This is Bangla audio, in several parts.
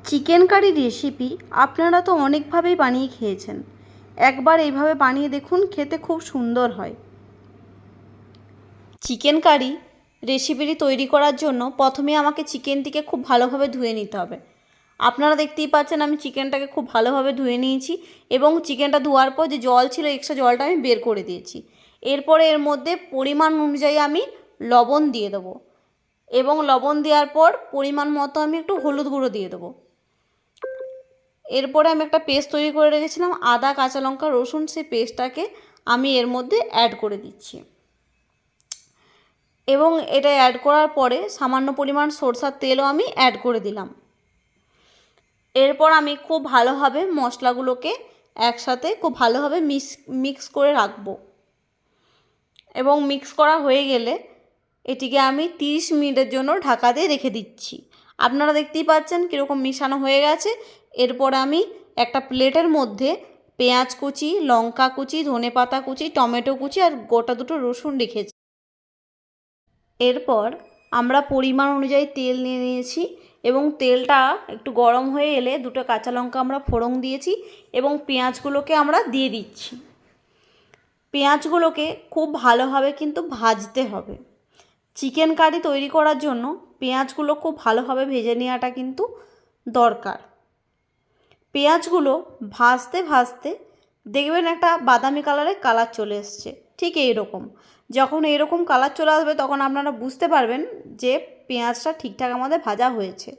চিকেন কারি রেসিপি আপনারা তো অনেকভাবেই বানিয়ে খেয়েছেন। একবার এইভাবে বানিয়ে দেখুন, খেতে খুব সুন্দর হয়। চিকেন কারি রেসিপিটি তৈরি করার জন্য প্রথমে আমাকে চিকেনটিকে খুব ভালোভাবে ধুয়ে নিতে হবে। আপনারা দেখতেই পাচ্ছেন আমি চিকেনটাকে খুব ভালোভাবে ধুয়ে নিয়েছি এবং চিকেনটা ধোয়ার পর যে জল ছিল এক্সট্রা জলটা আমি বের করে দিয়েছি। এরপরে এর মধ্যে পরিমাণ অনুযায়ী আমি লবণ দিয়ে দেবো এবং লবণ দেওয়ার পর পরিমাণ মতো আমি একটু হলুদ গুঁড়ো দিয়ে দেবো। এরপরে আমি একটা পেস্ট তৈরি করে রেখেছিলাম আদা, কাঁচা লঙ্কা, রসুন, সেই পেস্টটাকে আমি এর মধ্যে অ্যাড করে দিচ্ছি এবং এটা অ্যাড করার পরে সামান্য পরিমাণ সরষার তেলও আমি অ্যাড করে দিলাম। এরপর আমি খুব ভালোভাবে মশলাগুলোকে একসাথে খুব ভালোভাবে মিক্স করে রাখবো এবং মিক্স করা হয়ে গেলে এটিকে আমি 30 মিনিটের জন্য ঢাকা দিয়ে রেখে দিচ্ছি। আপনারা দেখতেই পাচ্ছেন কীরকম মিশানো হয়ে গেছে। এরপর আমি একটা প্লেটের মধ্যে পেঁয়াজ কুচি, লঙ্কা কুচি, ধনেপাতা কুচি, টমেটো কুচি আর গোটা দুটো রসুন রেখেছি। এরপর আমরা পরিমাণ অনুযায়ী তেল নিয়ে নিয়েছি এবং তেলটা একটু গরম হয়ে এলে দুটো কাঁচা লঙ্কা আমরা ফোড়ন দিয়েছি এবং পেঁয়াজগুলোকে আমরা দিয়ে দিচ্ছি। পেঁয়াজগুলোকে খুব ভালোভাবে কিন্তু ভাজতে হবে। চিকেন কারি তৈরি করার জন্য পেঁয়াজগুলো খুব ভালোভাবে ভেজে নেওয়াটা কিন্তু দরকার। পেঁয়াজগুলো ভাজতে ভাজতে দেখবেন একটা বাদামি কালারের কালার চলে এসছে, ঠিক এইরকম। যখন এইরকম কালার চলে আসবে তখন আপনারা বুঝতে পারবেন যে পেঁয়াজটা ঠিকঠাক আমাদের ভাজা হয়েছে।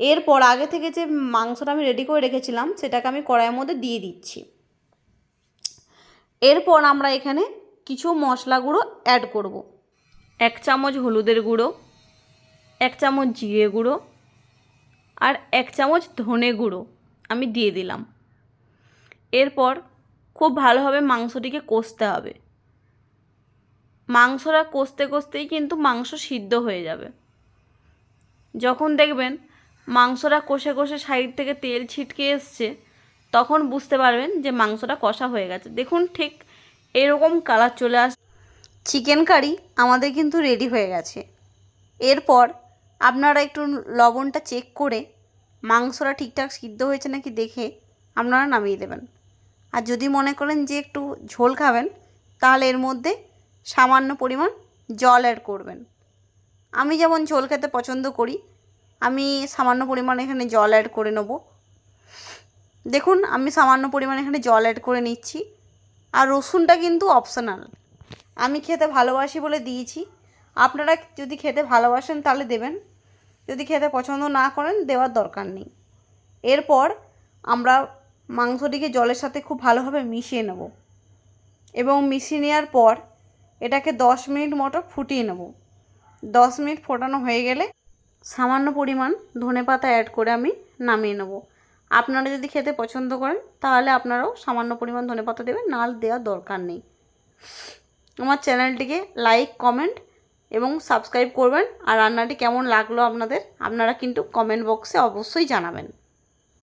এরপর আগে থেকে যে মাংসটা আমি রেডি করে রেখেছিলাম সেটাকে আমি কড়াইয়ের মধ্যে দিয়ে দিচ্ছি। এরপর আমরা এখানে কিছু মশলা গুঁড়ো অ্যাড করব। 1 চামচ হলুদের গুঁড়ো, 1 চামচ জিরে গুঁড়ো আর 1 চামচ ধনে গুঁড়ো আমি দিয়ে দিলাম। এরপর খুব ভালোভাবে মাংসটিকে কষতে হবে। মাংসটা কষতে কষতেই কিন্তু মাংস সিদ্ধ হয়ে যাবে। যখন দেখবেন মাংসটা কষে কষে সাইড থেকে তেল ছিটকে এসছে তখন বুঝতে পারবেন যে মাংসটা কষা হয়ে গেছে। দেখুন ঠিক এরকম কালার চলে আসছে। চিকেন কারি আমাদের কিন্তু রেডি হয়ে গেছে। এরপর আপনারা একটু লবণটা চেক করে মাংসটা ঠিকঠাক সিদ্ধ হয়েছে নাকি দেখে আপনারা নামিয়ে দেবেন। আর যদি মনে করেন যে একটু ঝোল খাবেন তাহলে এর মধ্যে সামান্য পরিমাণ জল অ্যাড করবেন। আমি যেমন ঝোল খেতে পছন্দ করি আমি সামান্য পরিমাণ এখানে জল অ্যাড করে নেব। দেখুন আমি সামান্য পরিমাণ এখানে জল অ্যাড করে নিচ্ছি। আর রসুনটা কিন্তু অপশনাল, আমি খেতে ভালোবাসি বলে দিয়েছি। আপনারা যদি খেতে ভালোবাসেন তাহলে দেবেন, যদি খেতে পছন্দ না করেন দেওয়ার দরকার নেই। এরপর আমরা মাংসটিকে জলের সাথে খুব ভালোভাবে মিশিয়ে নেব এবং মিশিয়ে নেওয়ার পর এটাকে 10 মিনিট মতো ফুটিয়ে নেব। 10 মিনিট ফোটানো হয়ে গেলে সামান্য পরিমাণ ধনেপাতা অ্যাড করে আমি নামিয়ে নেব। আপনারা যদি খেতে পছন্দ করেন তাহলে আপনারাও সামান্য পরিমাণ ধনেপাতা দেবেন, নাহলে দেওয়ার দরকার নেই। আমার চ্যানেলটিকে লাইক, কমেন্ট এবং সাবস্ক্রাইব করবেন। আর রান্নাটি কেমন লাগলো আপনারা কিন্তু কমেন্ট বক্সে অবশ্যই জানাবেন।